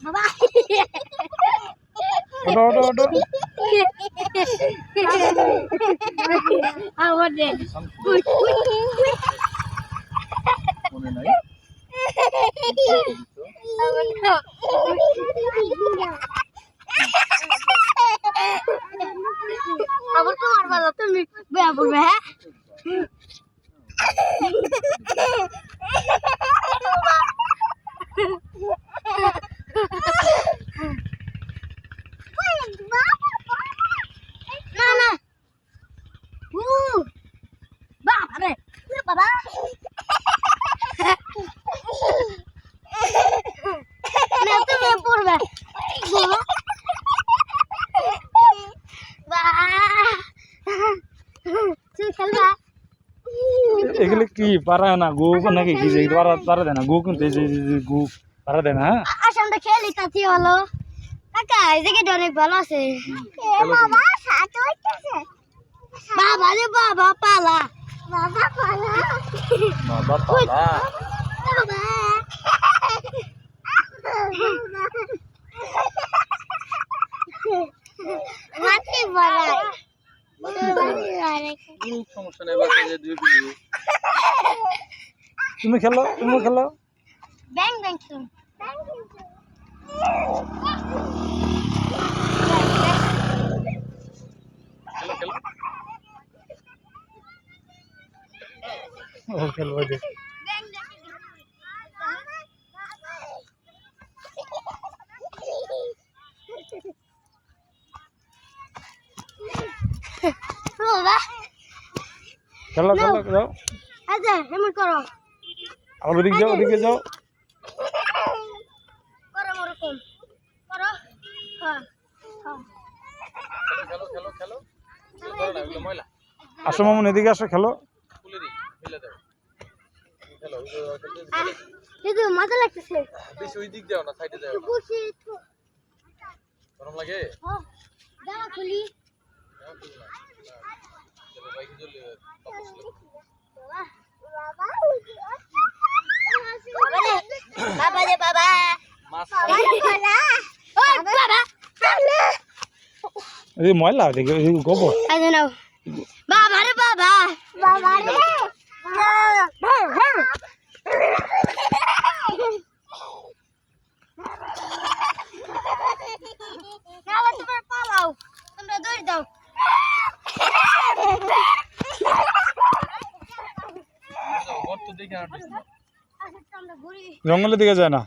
বাবা ওটো ওটো ওটো আমার দে মনে নাই আবার তোমার বাবা তুমি বেয়া বলবে হ্যাঁ না না বাবা রে বাবা না তুমি পড়বে তুমি খেলবা এগুলো কি পারা না গু নাকি কি যে পারা পারা দেয় না গু কিন্তু গু পারা দেয় না আসামটা খেলি তাতে হলো কাকা এই জায়গাটা অনেক ভালো আছে বাবা সাথে হইতেছে বাবা রে বাবা পালা বাবা পালা বাবা পালা বাবা হাতি বাড়াই সমস্যা নেই বাচ্চা যে দুই কিলো তুমি খেলো ব্যাং ব্যাং ও খেলবো যে বাবা খেলো যাও আচ্ছা এমন করো আর ওদিকে যাও করো ওরকম করো হ্যাঁ খেলো আসো মামুন এদিকে আসো খেলো কিন্তু মজা লাগতেছে বেশি ওই দিক যাও না সাইডে যাও খুশি গরম লাগে হ্যাঁ দাঁড়া খুলি বাবা রে বাবা এই ময়লা দেখে গোবর আরে নাও বাবা রে বাবা বাবা রে নালা তুমি পালাও তোমরা দৌড় দাও জঙ্গলের দিকে যায় না